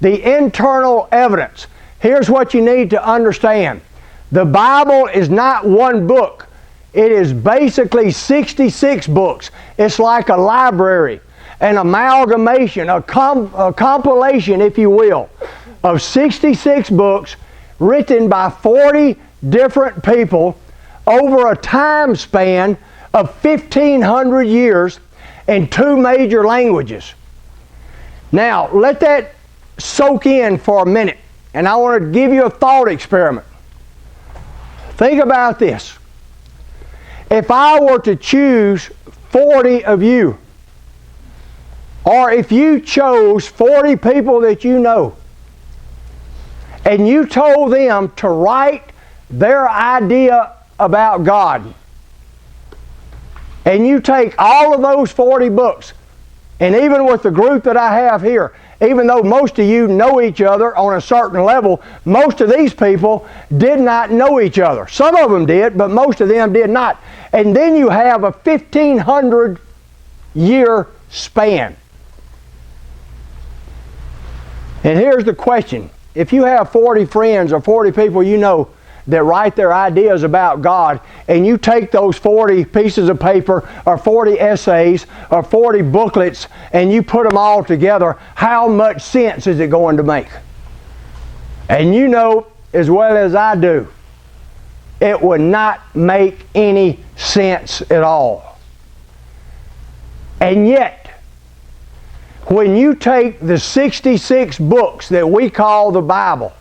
the internal evidence. Here's what you need to understand. The Bible is not one book. It is basically 66 books. It's like a library, an amalgamation, a compilation, if you will, of 66 books written by 40 different people over a time span of 1,500 years in 2 major languages. Now, let that soak in for a minute, and I want to give you a thought experiment. Think about this. If I were to choose 40 of you, or if you chose 40 people that you know, and you told them to write their idea about God, and you take all of those 40 books, and even with the group that I have here, even though most of you know each other on a certain level, most of these people did not know each other. Some of them did, but most of them did not. And then you have a 1,500 year span. And here's the question. If you have 40 friends or 40 people you know that write their ideas about God, and you take those 40 pieces of paper or 40 essays or 40 booklets and you put them all together, how much sense is it going to make? And you know as well as I do, it would not make any sense at all. And yet, when you take the 66 books that we call the Bible,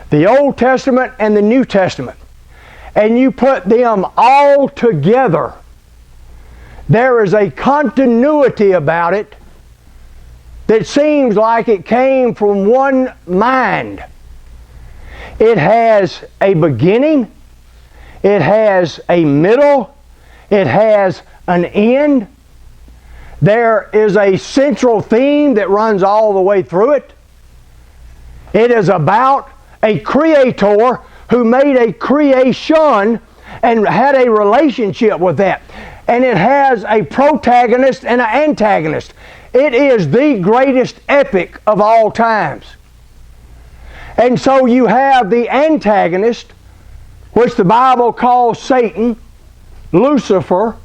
the Old Testament and the New Testament, and you put them all together, there is a continuity about it that seems like it came from one mind. It has a beginning, it has a middle, it has an end. There is a central theme that runs all the way through it. It is about a creator who made a creation and had a relationship with that. And it has a protagonist and an antagonist. It is the greatest epic of all times. And so you have the antagonist, which the Bible calls Satan, Lucifer,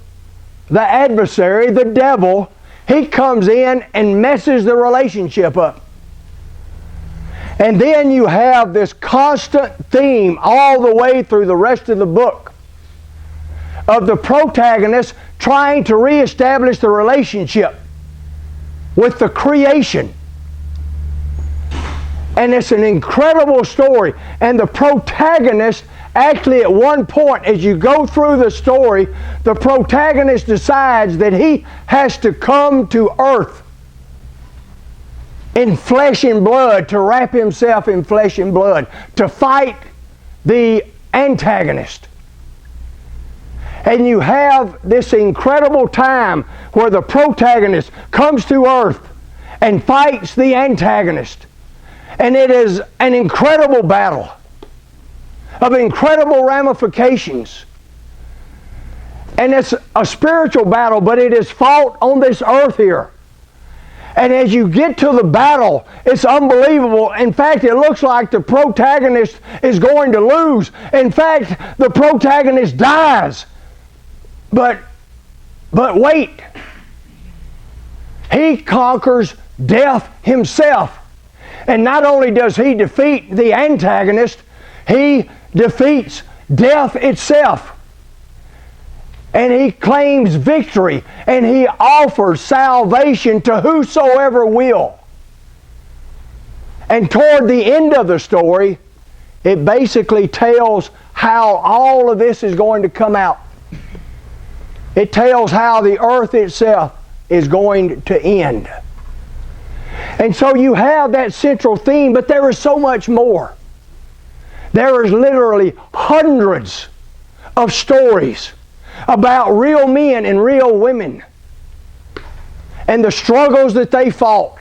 the adversary, the devil. He comes in and messes the relationship up. And then you have this constant theme all the way through the rest of the book of the protagonist trying to reestablish the relationship with the creation. And it's an incredible story. And the protagonist, actually at one point, as you go through the story, the protagonist decides that he has to come to earth in flesh and blood, to wrap himself in flesh and blood, to fight the antagonist. And you have this incredible time where the protagonist comes to earth and fights the antagonist. And it is an incredible battle of incredible ramifications. And it's a spiritual battle, but it is fought on this earth here. And as you get to the battle, it's unbelievable. In fact, it looks like the protagonist is going to lose. In fact, the protagonist dies. But wait. He conquers death himself. And not only does he defeat the antagonist, he defeats death itself. And he claims victory, and he offers salvation to whosoever will. And toward the end of the story, it basically tells how all of this is going to come out. It tells how the earth itself is going to end. And so you have that central theme, but there is so much more. There is literally hundreds of stories about real men and real women and the struggles that they fought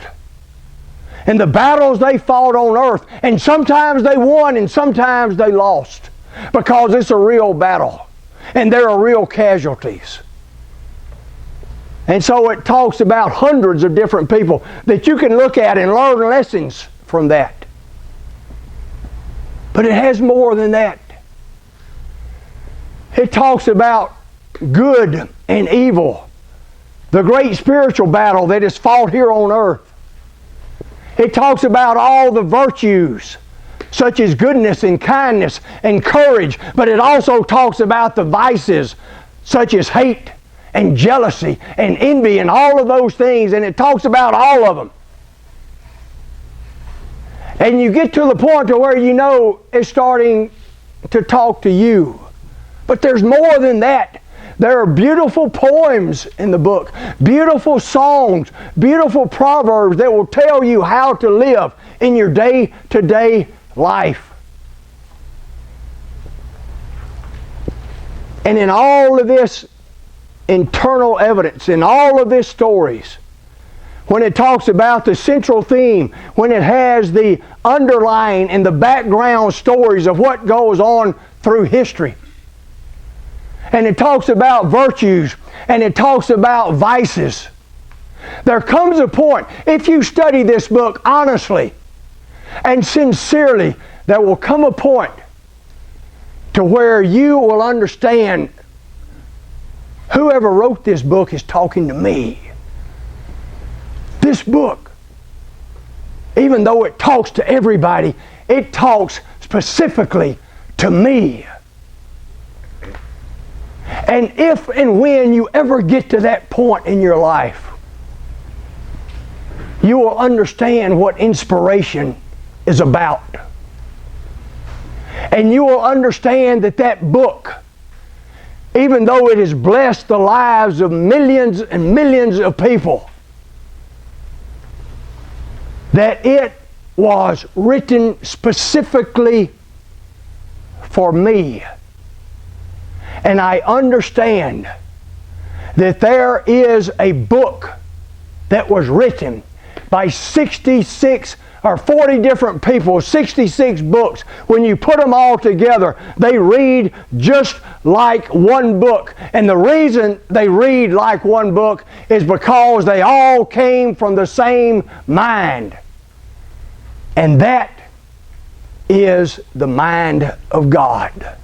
and the battles they fought on earth. And sometimes they won and sometimes they lost, because it's a real battle and there are real casualties. And so it talks about hundreds of different people that you can look at and learn lessons from that. But it has more than that. It talks about good and evil, the great spiritual battle that is fought here on earth. It talks about all the virtues, such as goodness and kindness and courage, but it also talks about the vices, such as hate and jealousy and envy and all of those things, and it talks about all of them. And you get to the point to where you know it's starting to talk to you. But there's more than that. There are beautiful poems in the book, beautiful songs, beautiful proverbs that will tell you how to live in your day-to-day life. And in all of this internal evidence, in all of these stories, when it talks about the central theme, when it has the underlying and the background stories of what goes on through history, and it talks about virtues, and it talks about vices, there comes a point, if you study this book honestly and sincerely, there will come a point to where you will understand whoever wrote this book is talking to me. This book, even though it talks to everybody, it talks specifically to me. And if and when you ever get to that point in your life, you will understand what inspiration is about. And you will understand that that book, even though it has blessed the lives of millions and millions of people, that it was written specifically for me. And I understand that there is a book that was written by 66 or 40 different people, 66 books. When you put them all together, they read just like one book. And the reason they read like one book is because they all came from the same mind. And that is the mind of God.